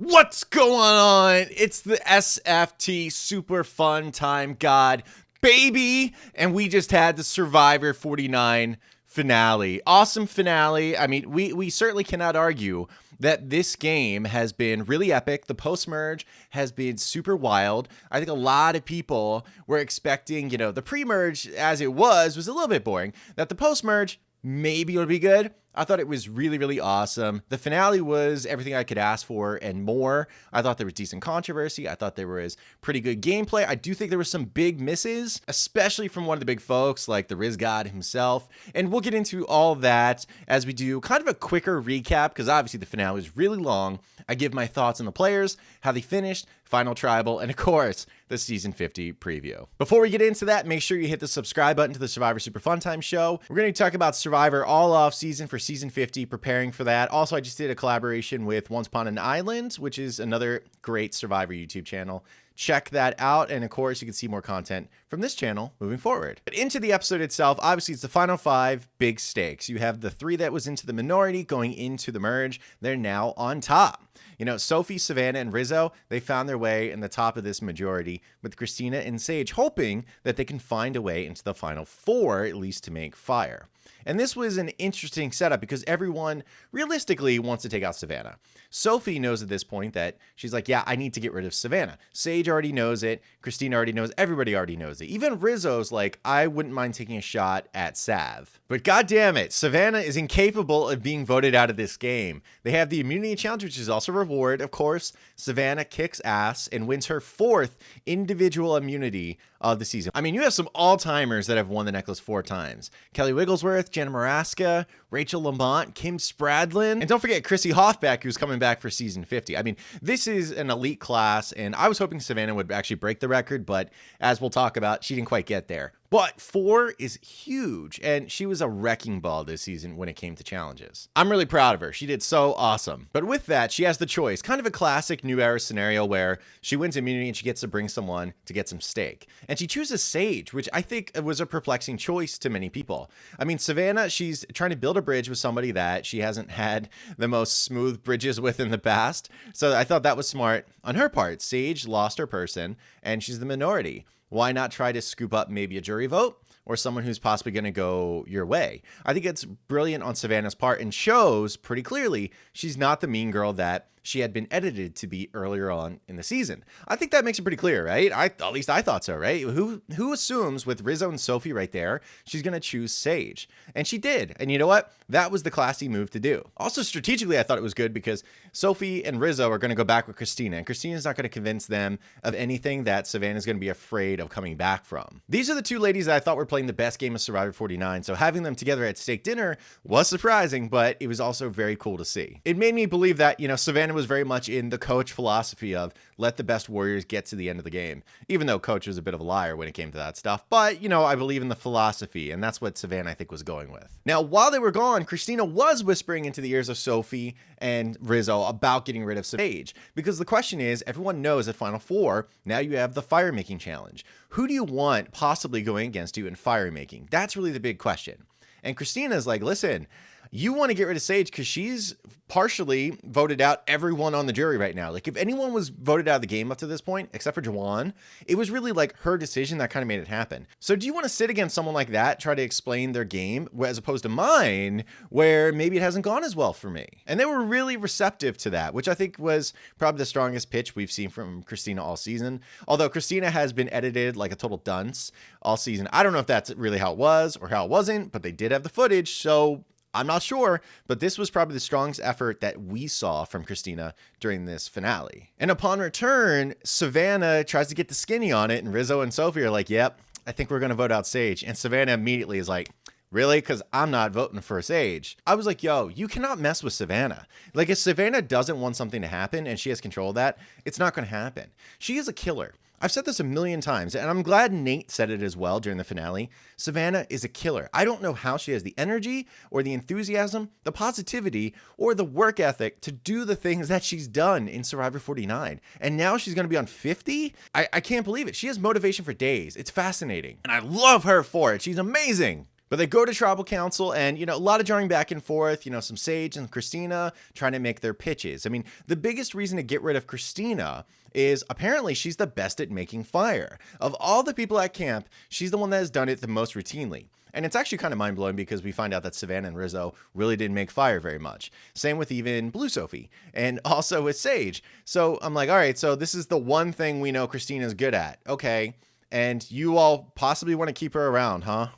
What's going on? It's the SFT Super Fun Time God, baby. And we just had the Survivor 49 finale. Awesome finale. I mean, we certainly cannot argue that this game has been really epic. The post-merge has been super wild. I think a lot of people were expecting, the pre-merge as it was a little bit boring. That the post-merge maybe it'll be good. I thought it was really, really awesome. The finale was everything I could ask for and more. I thought there was decent controversy. I thought there was pretty good gameplay. I do think there were some big misses, especially from one of the big folks like the Riz God himself. And we'll get into all that as we do kind of a quicker recap, because obviously the finale was really long. I give my thoughts on the players, how they finished, final tribal, and of course, the season 50 preview. Before we get into that, make sure you hit the subscribe button to the Survivor Super Fun Time show. We're going to talk about Survivor all off season for season 50, preparing for that. Also, I just did a collaboration with Once Upon an Island, which is another great Survivor YouTube channel. Check that out, and of course, you can see more content from this channel moving forward. But into the episode itself, obviously, it's the final 5 big stakes. You have the 3 that was into the minority going into the merge. They're now on top. Sophi, Savannah, and Rizzo, they found their way in the top of this majority, with Christina and Sage hoping that they can find a way into the final 4, at least to make fire. And this was an interesting setup because everyone realistically wants to take out Savannah. Sophi knows at this point that she's like, yeah, I need to get rid of Savannah. Sage already knows it. Christina already knows. Everybody already knows it. Even Rizzo's like, I wouldn't mind taking a shot at Sav. But god damn it, Savannah is incapable of being voted out of this game. They have the immunity challenge, which is also a reward. Of course, Savannah kicks ass and wins her 4th individual immunity of the season. I mean, you have some all-timers that have won the necklace 4 times. Kelly Wigglesworth, Jenna Maraska, Rachel Lamont, Kim Spradlin, and don't forget Chrissy Hoffbeck, who's coming back for season 50. I mean, this is an elite class, and I was hoping Savannah would actually break the record, but as we'll talk about, she didn't quite get there. But 4 is huge, and she was a wrecking ball this season when it came to challenges. I'm really proud of her. She did so awesome. But with that, she has the choice, kind of a classic new era scenario where she wins immunity and she gets to bring someone to get some steak. And she chooses Sage, which I think was a perplexing choice to many people. I mean, Savannah, she's trying to build a bridge with somebody that she hasn't had the most smooth bridges with in the past. So I thought that was smart on her part. Sage lost her person, and she's the minority. Why not try to scoop up maybe a jury vote or someone who's possibly going to go your way? I think it's brilliant on Savannah's part and shows pretty clearly she's not the mean girl that she had been edited to be earlier on in the season. I think that makes it pretty clear, right? At least I thought so, right? Who assumes with Rizzo and Sophi right there, she's going to choose Sage? And she did. And you know what? That was the classy move to do. Also, strategically, I thought it was good because Sophi and Rizzo are going to go back with Christina, and Christina's not going to convince them of anything that Savannah's going to be afraid of coming back from. These are the 2 ladies that I thought were playing the best game of Survivor 49, so having them together at steak dinner was surprising, but it was also very cool to see. It made me believe that, Savannah was very much in the coach philosophy of let the best warriors get to the end of the game, even though coach was a bit of a liar when it came to that stuff. But, I believe in the philosophy, and that's what Savannah, I think, was going with. Now, while they were gone, Christina was whispering into the ears of Sophi and Rizzo about getting rid of Sage, because the question is, everyone knows at Final 4, now you have the firemaking challenge. Who do you want possibly going against you in firemaking? That's really the big question. And Christina's like, listen, you want to get rid of Sage because she's partially voted out everyone on the jury right now. Like, if anyone was voted out of the game up to this point, except for Juwan, it was really like her decision that kind of made it happen. So do you want to sit against someone like that, try to explain their game, as opposed to mine, where maybe it hasn't gone as well for me? And they were really receptive to that, which I think was probably the strongest pitch we've seen from Christina all season. Although Christina has been edited like a total dunce all season. I don't know if that's really how it was or how it wasn't, but they did have the footage, so I'm not sure, but this was probably the strongest effort that we saw from Christina during this finale. And upon return, Savannah tries to get the skinny on it, and Rizzo and Sophi are like, yep, I think we're going to vote out Sage. And Savannah immediately is like, really? Because I'm not voting for Sage. I was like, yo, you cannot mess with Savannah. Like, if Savannah doesn't want something to happen and she has control of that, it's not going to happen. She is a killer. I've said this a million times, and I'm glad Nate said it as well during the finale. Savannah is a killer. I don't know how she has the energy or the enthusiasm, the positivity, or the work ethic to do the things that she's done in Survivor 49. And now she's going to be on 50? I can't believe it. She has motivation for days. It's fascinating. And I love her for it. She's amazing. But they go to tribal council and, a lot of jarring back and forth, some Sage and Christina trying to make their pitches. I mean, the biggest reason to get rid of Christina is apparently she's the best at making fire. Of all the people at camp, she's the one that has done it the most routinely. And it's actually kind of mind-blowing because we find out that Savannah and Rizzo really didn't make fire very much. Same with even Blue Sophi and also with Sage. So I'm like, all right, so this is the one thing we know Christina's good at. Okay. And you all possibly want to keep her around, huh?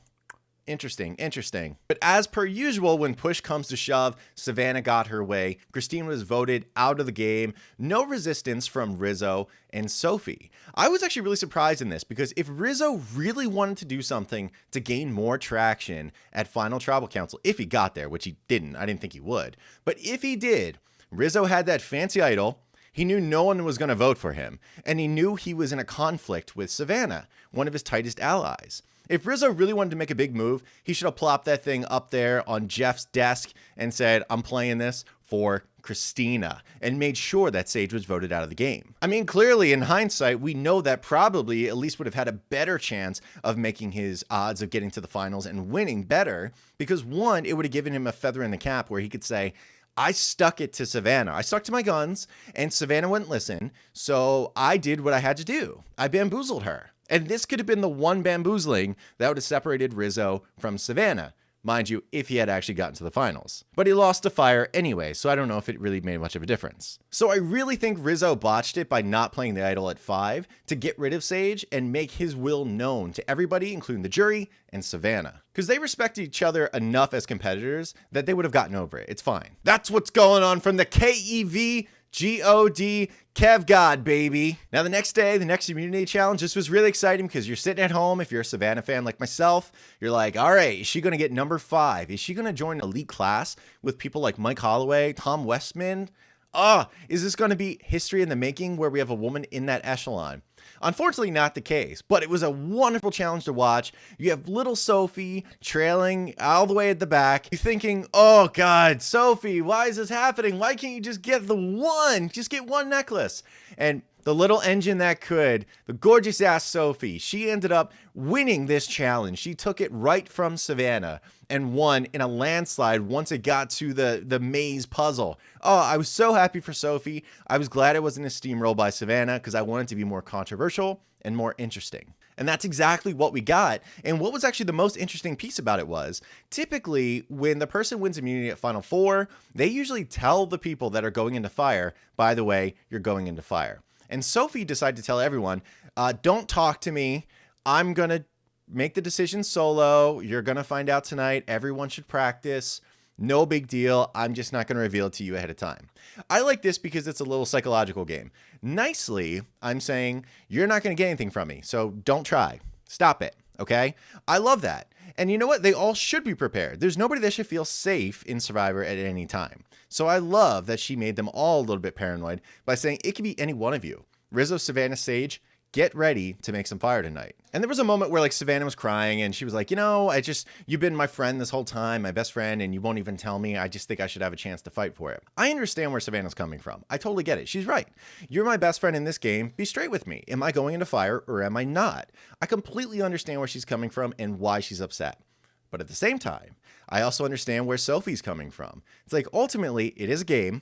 Interesting. But as per usual, when push comes to shove, Savannah got her way. Christine was voted out of the game. No resistance from Rizzo and Sophi. I was actually really surprised in this because if Rizzo really wanted to do something to gain more traction at Final Tribal Council, if he got there, which he didn't, I didn't think he would. But if he did, Rizzo had that fancy idol. He knew no one was going to vote for him, and he knew he was in a conflict with Savannah, one of his tightest allies. If Rizzo really wanted to make a big move, he should have plopped that thing up there on Jeff's desk and said, I'm playing this for Christina, and made sure that Sage was voted out of the game. I mean, clearly, in hindsight, we know that probably at least would have had a better chance of making his odds of getting to the finals and winning better, because one, it would have given him a feather in the cap where he could say, I stuck it to Savannah. I stuck to my guns, and Savannah wouldn't listen, so I did what I had to do. I bamboozled her. And this could have been the one bamboozling that would have separated Rizzo from Savannah. Mind you, if he had actually gotten to the finals. But he lost to fire anyway, so I don't know if it really made much of a difference. So I really think Rizzo botched it by not playing the idol at 5 to get rid of Sage and make his will known to everybody, including the jury and Savannah. Because they respect each other enough as competitors that they would have gotten over it. It's fine. That's what's going on from the KEV God Kev God, baby. Now the next day, the next immunity challenge, this was really exciting because you're sitting at home. If you're a Savannah fan like myself, you're like, all right, is she going to get number 5? Is she going to join elite class with people like Mike Holloway, Tom Westman? Is this going to be history in the making where we have a woman in that echelon? Unfortunately, not the case, but it was a wonderful challenge to watch. You have little Sophi trailing all the way at the back. You're thinking, oh God, Sophi, why is this happening? Why can't you just get the one? Just get one necklace. And the little engine that could, the gorgeous ass Sophi, she ended up winning this challenge. She took it right from Savannah and won in a landslide once it got to the maze puzzle. Oh, I was so happy for Sophi. I was glad it wasn't a steamroll by Savannah because I wanted it to be more controversial and more interesting. And that's exactly what we got. And what was actually the most interesting piece about it was, typically when the person wins immunity at Final 4, they usually tell the people that are going into fire, by the way, you're going into fire. And Sophi decided to tell everyone, don't talk to me. I'm going to make the decision solo. You're going to find out tonight. Everyone should practice. No big deal. I'm just not going to reveal it to you ahead of time. I like this because it's a little psychological game. Nicely, I'm saying, you're not going to get anything from me, so don't try. Stop it, okay? I love that. And you know what? They all should be prepared. There's nobody that should feel safe in Survivor at any time. So I love that she made them all a little bit paranoid by saying it could be any one of you. Rizzo, Savannah, Sage, get ready to make some fire tonight. And there was a moment where like Savannah was crying and she was like, you've been my friend this whole time, my best friend, and you won't even tell me. I just think I should have a chance to fight for it. I understand where Savannah's coming from. I totally get it. She's right. You're my best friend in this game. Be straight with me. Am I going into fire or am I not? I completely understand where she's coming from and why she's upset. But at the same time, I also understand where Sophi's coming from. It's like, ultimately, it is a game.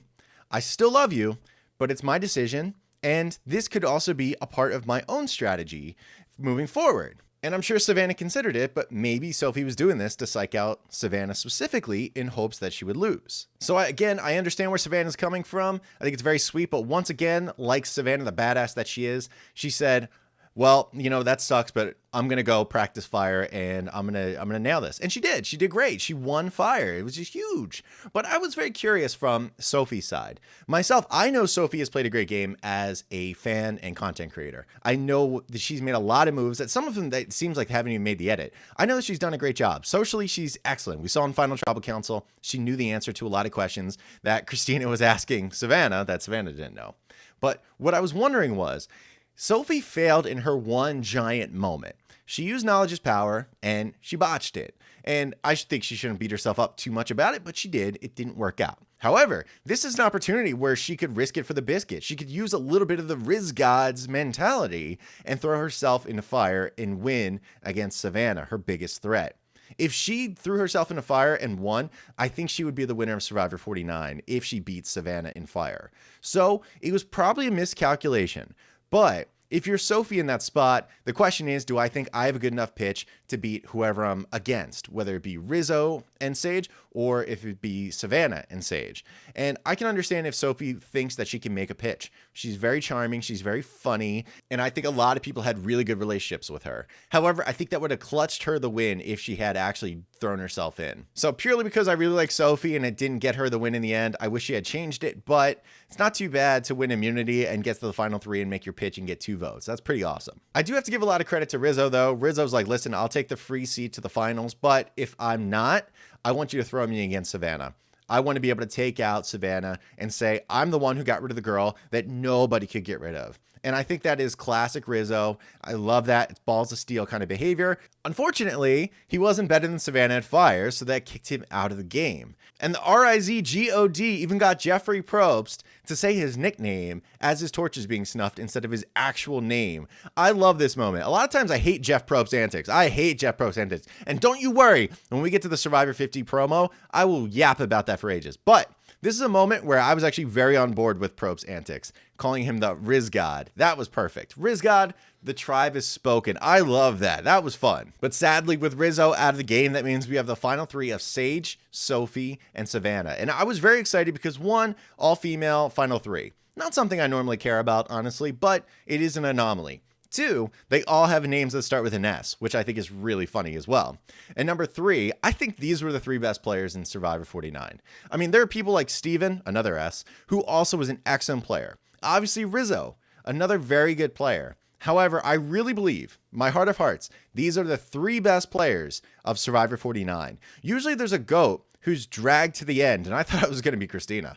I still love you, but it's my decision. And this could also be a part of my own strategy moving forward. And I'm sure Savannah considered it, but maybe Sophi was doing this to psych out Savannah specifically in hopes that she would lose. So I understand where Savannah's coming from. I think it's very sweet, but once again, like Savannah, the badass that she is, she said, well, that sucks, but I'm going to go practice fire and I'm going to nail this. And she did. She did great. She won fire. It was just huge. But I was very curious from Sophi's side. Myself, I know Sophi has played a great game as a fan and content creator. I know that she's made a lot of moves that some of them that seems like haven't even made the edit. I know that she's done a great job. Socially, she's excellent. We saw in Final Tribal Council, she knew the answer to a lot of questions that Christina was asking Savannah that Savannah didn't know. But what I was wondering was, Sophi failed in her one giant moment. She used knowledge as power and she botched it. And I think she shouldn't beat herself up too much about it, but she did. It didn't work out. However, this is an opportunity where she could risk it for the biscuit. She could use a little bit of the Riz God's mentality and throw herself into fire and win against Savannah, her biggest threat. If she threw herself in a fire and won, I think she would be the winner of Survivor 49 if she beats Savannah in fire. So it was probably a miscalculation. But if you're Sophi in that spot, the question is, do I think I have a good enough pitch to beat whoever I'm against, whether it be Rizzo and Sage or if it be Savannah and Sage? And I can understand if Sophi thinks that she can make a pitch. She's very charming, she's very funny, and I think a lot of people had really good relationships with her. However, I think that would have clutched her the win if she had actually thrown herself in. So purely because I really like Sophi and it didn't get her the win in the end, I wish she had changed it, but it's not too bad to win immunity and get to the final 3 and make your pitch and get 2 votes. That's pretty awesome. I do have to give a lot of credit to Rizzo though. Rizzo's like, listen, I'll take the free seat to the finals, but if I'm not, I want you to throw me against Savannah. I want to be able to take out Savannah and say, I'm the one who got rid of the girl that nobody could get rid of. And I think that is classic Rizzo. I love that. It's balls of steel kind of behavior. Unfortunately, he wasn't better than Savannah at fire, so that kicked him out of the game. And the RIZGOD even got Jeffrey Probst to say his nickname as his torch is being snuffed instead of his actual name. I love this moment. A lot of times I hate Jeff Probst's antics. I hate Jeff Probst's antics. And don't you worry, when we get to the Survivor 50 promo, I will yap about that for ages. But this is a moment where I was actually very on board with Probst's antics, calling him the Riz God. That was perfect. Riz God, the tribe has spoken. I love that. That was fun. But sadly, with Rizzo out of the game, that means we have the final 3 of Sage, Sophi, and Savannah. And I was very excited because 1, all-female final 3. Not something I normally care about, honestly, but it is an anomaly. 2, they all have names that start with an S, which I think is really funny as well. And number 3, I think these were the 3 best players in Survivor 49. I mean, there are people like Steven, another S, who also was an excellent player. Obviously, Rizzo, another very good player. However, I really believe, my heart of hearts, these are the 3 best players of Survivor 49. Usually there's a GOAT who's dragged to the end, and I thought it was going to be Christina.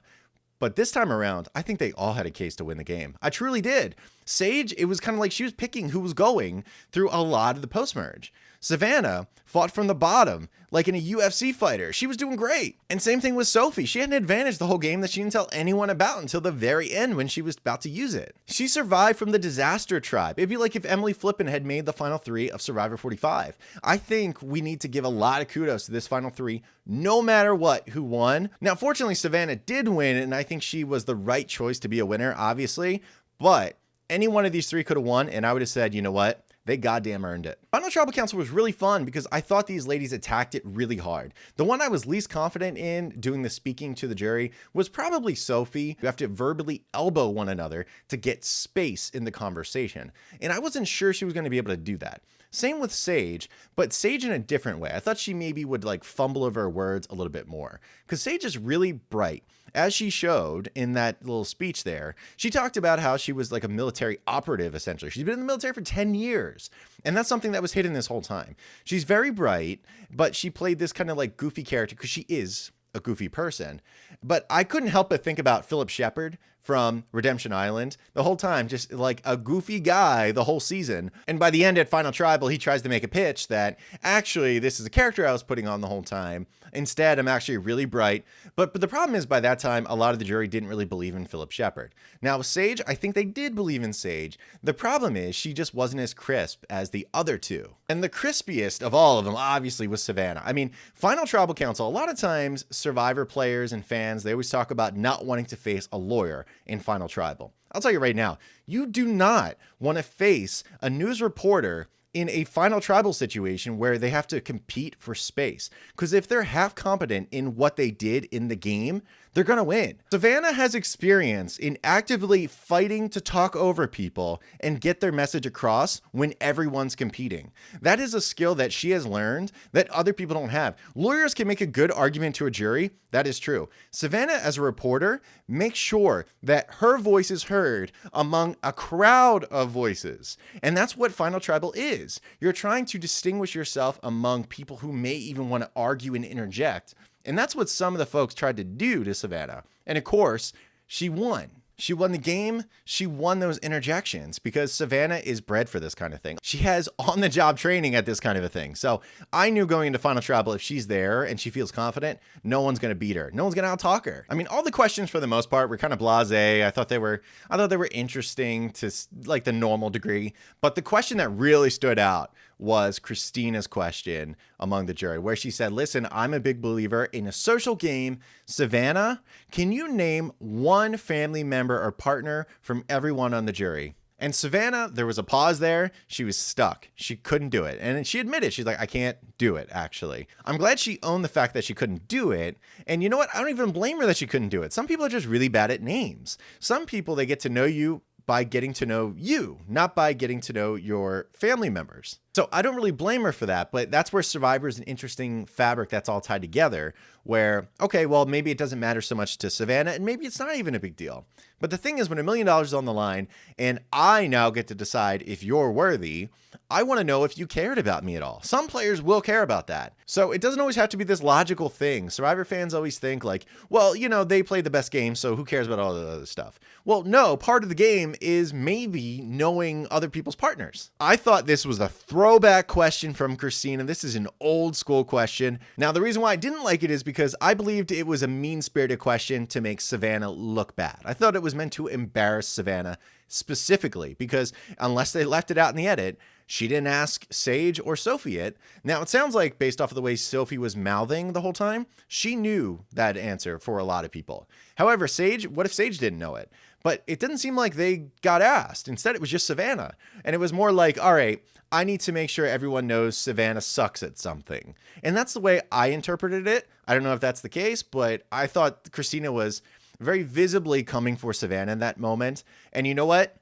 But this time around, I think they all had a case to win the game. I truly did. Sage, it was kind of like she was picking who was going through a lot of the post-merge. Savannah fought from the bottom, like in a UFC fighter. She was doing great. And same thing with Sophi. She had an advantage the whole game that she didn't tell anyone about until the very end when she was about to use it. She survived from the disaster tribe. It'd be like if Emily Flippin had made the final 3 of Survivor 45. I think we need to give a lot of kudos to this final 3, no matter what, who won. Now, fortunately, Savannah did win, and I think she was the right choice to be a winner, obviously. But any one of these 3 could have won, and I would have said, you know what? They goddamn earned it. Final Tribal Council was really fun because I thought these ladies attacked it really hard. The one I was least confident in doing the speaking to the jury was probably Sophi. You have to verbally elbow one another to get space in the conversation. And I wasn't sure she was going to be able to do that. Same with Sage, but Sage in a different way. I thought she maybe would like fumble over her words a little bit more because Sage is really bright. As she showed in that little speech there, she talked about how she was like a military operative, essentially. She's been in the military for 10 years. And that's something that was hidden this whole time. She's very bright, but she played this kind of like goofy character because she is a goofy person. But I couldn't help but think about Philip Shepard from Redemption Island the whole time, just like a goofy guy the whole season. And by the end at Final Tribal, he tries to make a pitch that actually this is a character I was putting on the whole time. Instead, I'm actually really bright. But the problem is by that time, a lot of the jury didn't really believe in Philip Shepard. Now with Sage, I think they did believe in Sage. The problem is she just wasn't as crisp as the other 2. And the crispiest of all of them, obviously, was Savannah. I mean, Final Tribal Council, a lot of times Survivor players and fans, they always talk about not wanting to face a lawyer in Final Tribal. I'll tell you right now, you do not want to face a news reporter in a Final Tribal situation where they have to compete for space. Because if they're half competent in what they did in the game, they're going to win. Savannah has experience in actively fighting to talk over people and get their message across when everyone's competing. That is a skill that she has learned that other people don't have. Lawyers can make a good argument to a jury. That is true. Savannah, as a reporter, makes sure that her voice is heard among a crowd of voices. And that's what Final Tribal is. You're trying to distinguish yourself among people who may even want to argue and interject. And that's what some of the folks tried to do to Savannah. And of course, she won. She won the game. She won those interjections because Savannah is bred for this kind of thing. She has on-the-job training at this kind of a thing. So I knew going into Final Tribal, if she's there and she feels confident, no one's going to beat her. No one's going to out-talk her. I mean, all the questions for the most part were kind of blasé. I thought they were interesting to like the normal degree. But the question that really stood out was Christina's question among the jury, where she said, listen, I'm a big believer in a social game. Savannah, can you name one family member or partner from everyone on the jury? And Savannah, there was a pause there. She was stuck. She couldn't do it. And she admitted, she's like, I can't do it, actually. I'm glad she owned the fact that she couldn't do it. And you know what? I don't even blame her that she couldn't do it. Some people are just really bad at names. Some people, they get to know you by getting to know you, not by getting to know your family members. So I don't really blame her for that, but that's where Survivor is an interesting fabric that's all tied together where, okay, well, maybe it doesn't matter so much to Savannah and maybe it's not even a big deal. But the thing is, when $1 million is on the line and I now get to decide if you're worthy, I want to know if you cared about me at all. Some players will care about that. So it doesn't always have to be this logical thing. Survivor fans always think like, well, you know, they played the best game, so who cares about all the other stuff? Well, no, part of the game is maybe knowing other people's partners. I thought this was a throwback question from Christina. This is an old school question. Now, the reason why I didn't like it is because I believed it was a mean-spirited question to make Savannah look bad. I thought it was meant to embarrass Savannah specifically because unless they left it out in the edit, she didn't ask Sage or Sophi it. Now, it sounds like based off of the way Sophi was mouthing the whole time, she knew that answer for a lot of people. However, Sage, what if Sage didn't know it? But it didn't seem like they got asked. Instead, it was just Savannah. And it was more like, all right, I need to make sure everyone knows Savannah sucks at something. And that's the way I interpreted it. I don't know if that's the case, but I thought Christina was very visibly coming for Savannah in that moment. And you know what?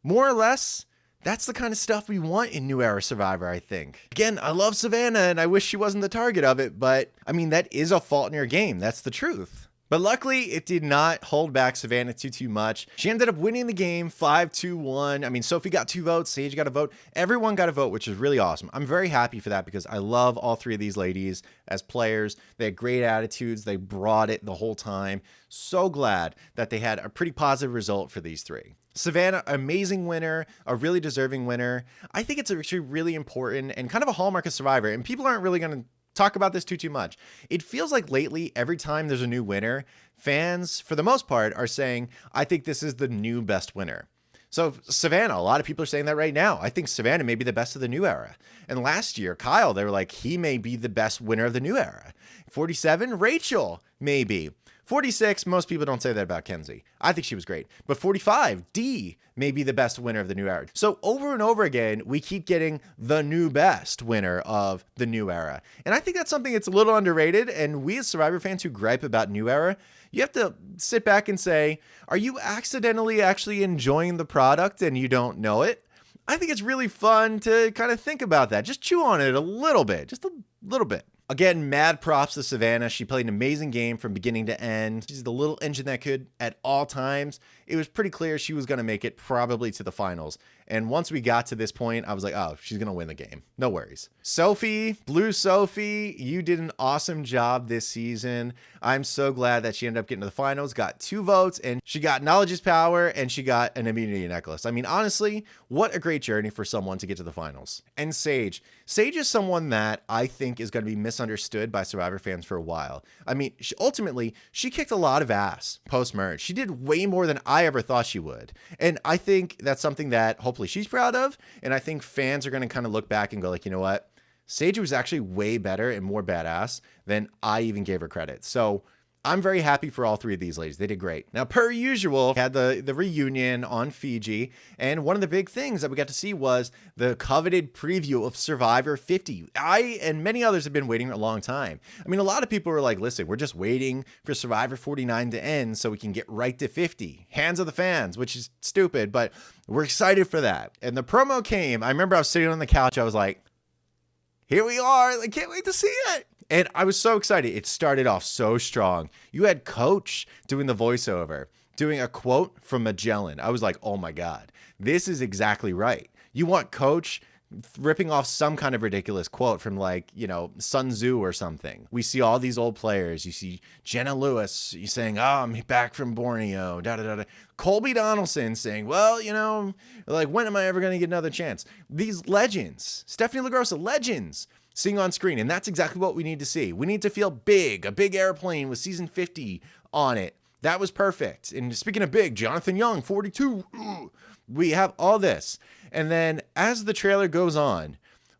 More or less, that's the kind of stuff we want in New Era Survivor, I think. Again, I love Savannah and I wish she wasn't the target of it, but I mean, that is a fault in your game. That's the truth. But luckily, it did not hold back Savannah too much. She ended up winning the game 5-2-1. I mean, Sophi got 2 votes. Sage got a vote. Everyone got a vote, which is really awesome. I'm very happy for that because I love all 3 of these ladies as players. They had great attitudes. They brought it the whole time. So glad that they had a pretty positive result for these 3. Savannah, amazing winner, a really deserving winner. I think it's actually really important and kind of a hallmark of Survivor. And people aren't really going to talk about this too much. It feels like lately, every time there's a new winner, fans, for the most part, are saying, I think this is the new best winner. So Savannah, a lot of people are saying that right now. I think Savannah may be the best of the new era. And last year, Kyle, they were like, he may be the best winner of the new era. 47, Rachel, maybe. 46, most people don't say that about Kenzie. I think she was great. But 45, Dee may be the best winner of the new era. So over and over again, we keep getting the new best winner of the new era. And I think that's something that's a little underrated. And we as Survivor fans who gripe about new era, you have to sit back and say, are you accidentally actually enjoying the product and you don't know it? I think it's really fun to kind of think about that. Just chew on it a little bit, just a little bit. Again, mad props to Savannah. She played an amazing game from beginning to end. She's the little engine that could at all times. It was pretty clear she was going to make it probably to the finals. And once we got to this point, I was like, oh, she's going to win the game. No worries. Sophi, Blue Sophi, you did an awesome job this season. I'm so glad that she ended up getting to the finals, got 2 votes, and she got knowledge is power, and she got an immunity necklace. I mean, honestly, what a great journey for someone to get to the finals. And Sage. Sage is someone that I think is going to be misunderstood by Survivor fans for a while. I mean, ultimately, she kicked a lot of ass post-merge. She did way more than I ever thought she would. And I think that's something that hopefully she's proud of. And I think fans are going to kind of look back and go like, you know what? Sage was actually way better and more badass than I even gave her credit. So I'm very happy for all 3 of these ladies. They did great. Now, per usual, had the reunion on Fiji. And one of the big things that we got to see was the coveted preview of Survivor 50. I and many others have been waiting a long time. I mean, a lot of people were like, listen, we're just waiting for Survivor 49 to end so we can get right to 50. Hands of the fans, which is stupid, but we're excited for that. And the promo came. I remember I was sitting on the couch. I was like, here we are. I can't wait to see it. And I was so excited. It started off so strong. You had Coach doing the voiceover, doing a quote from Magellan. I was like, oh my God, this is exactly right. You want Coach ripping off some kind of ridiculous quote from like, you know, Sun Tzu or something. We see all these old players. You see Jenna Lewis saying, oh, I'm back from Borneo, Colby Donaldson saying, well, you know, like, when am I ever going to get another chance? These legends, Stephanie LaGrossa, legends, seeing on screen. And that's exactly what we need to see. We need to feel big, a big airplane with season 50 on it. That was perfect. And speaking of big, Jonathan Young, 42. We have all this. And then as the trailer goes on,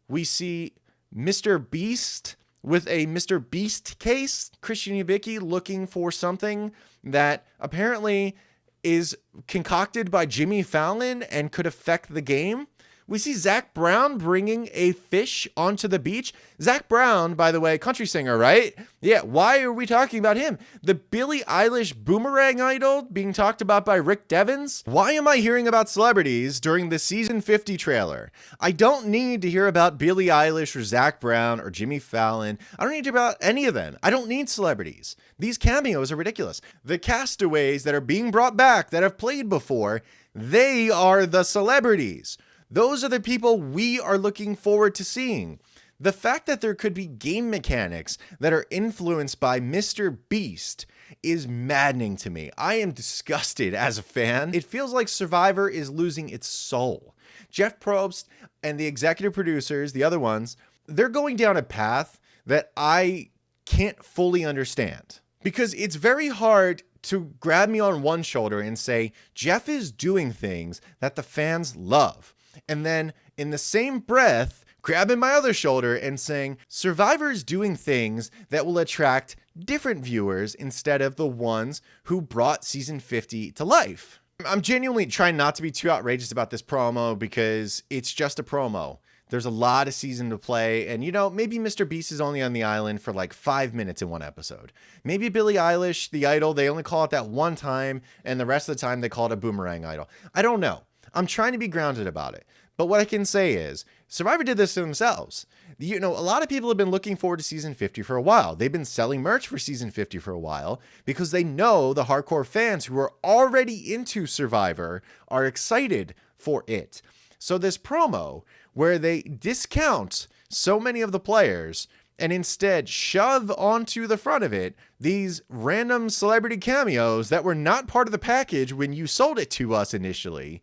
We see Mr. Beast with a Mr. Beast case. Christian Yabicki looking for something that apparently is concocted by Jimmy Fallon and could affect the game. We see Zach Brown bringing a fish onto the beach. Zach Brown, by the way, country singer, right? Yeah, why are we talking about him? The Billie Eilish boomerang idol being talked about by Rick Devens? Why am I hearing about celebrities during the season 50 trailer? I don't need to hear about Billie Eilish or Zach Brown or Jimmy Fallon. I don't need to hear about any of them. I don't need celebrities. These cameos are ridiculous. The castaways that are being brought back that have played before, they are the celebrities. Those are the people we are looking forward to seeing. The fact that there could be game mechanics that are influenced by Mr. Beast is maddening to me. I am disgusted as a fan. It feels like Survivor is losing its soul. Jeff Probst and the executive producers, the other ones, they're going down a path that I can't fully understand. Because it's very hard to grab me on one shoulder and say, Jeff is doing things that the fans love. And then in the same breath, grabbing my other shoulder and saying, Survivor is doing things that will attract different viewers instead of the ones who brought season 50 to life. I'm genuinely trying not to be too outrageous about this promo because it's just a promo. There's a lot of season to play. And, you know, maybe Mr. Beast is only on the island for like 5 minutes in one episode. Maybe Billie Eilish, the idol, they only call it that one time. And the rest of the time they call it a boomerang idol. I don't know. I'm trying to be grounded about it. But what I can say is Survivor did this to themselves. You know, a lot of people have been looking forward to season 50 for a while. They've been selling merch for season 50 for a while because they know the hardcore fans who are already into Survivor are excited for it. So this promo where they discount so many of the players and instead shove onto the front of it these random celebrity cameos that were not part of the package when you sold it to us initially,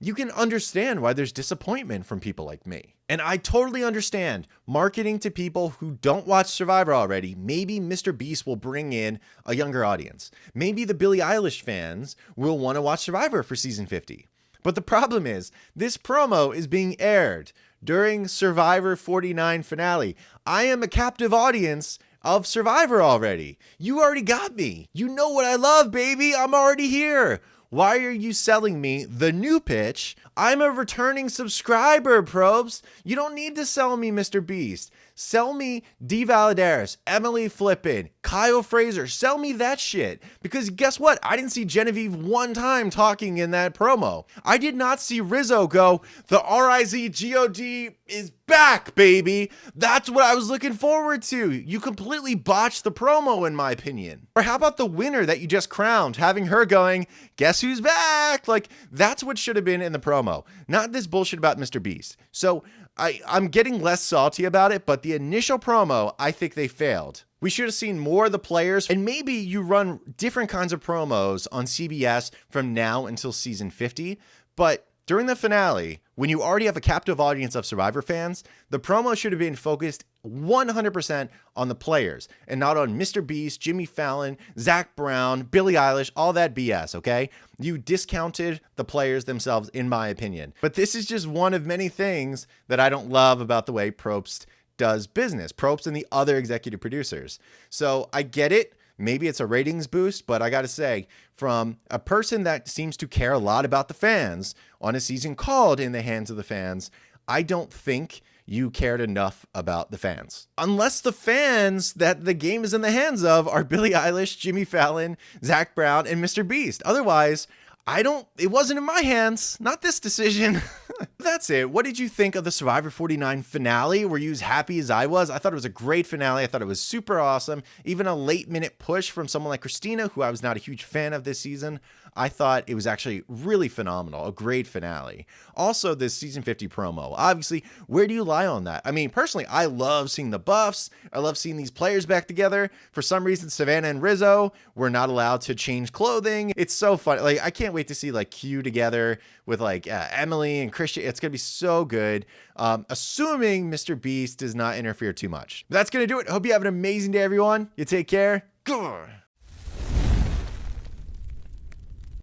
you can understand why there's disappointment from people like me. And I totally understand marketing to people who don't watch Survivor already. Maybe Mr. Beast will bring in a younger audience. Maybe the Billie Eilish fans will want to watch Survivor for season 50. But the problem is, this promo is being aired during Survivor 49 finale. I am a captive audience of Survivor already. You already got me. You know what I love, baby. I'm already here. Why are you selling me the new pitch? I'm a returning subscriber, probes. You don't need to sell me Mr. Beast. Sell me D. Valadares, Emily Flippin, Kyle Fraser. Sell me that shit. Because guess what? I didn't see Genevieve one time talking in that promo. I did not see Rizzo go, the RIZGOD is back, baby. That's what I was looking forward to. You completely botched the promo, in my opinion. Or how about the winner that you just crowned, having her going, guess who's back? Like, that's what should have been in the promo, not this bullshit about Mr. Beast. So I'm getting less salty about it, but the initial promo, I think they failed. We should have seen more of the players, and maybe you run different kinds of promos on CBS from now until season 50, but during the finale, when you already have a captive audience of Survivor fans, the promo should have been focused 100% on the players and not on Mr. Beast, Jimmy Fallon, Zach Brown, Billie Eilish, all that BS, okay? You discounted the players themselves, in my opinion. But this is just one of many things that I don't love about the way Probst does business. Probst and the other executive producers. So I get it. Maybe it's a ratings boost, but I got to say, from a person that seems to care a lot about the fans on a season called In the Hands of the Fans, I don't think you cared enough about the fans. Unless the fans that the game is in the hands of are Billie Eilish, Jimmy Fallon, Zach Brown, and Mr. Beast. Otherwise, it wasn't in my hands, not this decision. That's it. What did you think of the Survivor 49 finale? Were you as happy as I was? I thought it was a great finale. I thought it was super awesome. Even a late minute push from someone like Christina, who I was not a huge fan of this season. I thought it was actually really phenomenal, a great finale. Also, this season 50 promo, obviously, where do you lie on that? I mean, personally, I love seeing the buffs. I love seeing these players back together. For some reason, Savannah and Rizzo were not allowed to change clothing. It's so fun. Like, I can't wait to see like Q together with like Emily and Christian. It's going to be so good. Assuming Mr. Beast does not interfere too much. That's going to do it. Hope you have an amazing day, everyone. You take care. Grr.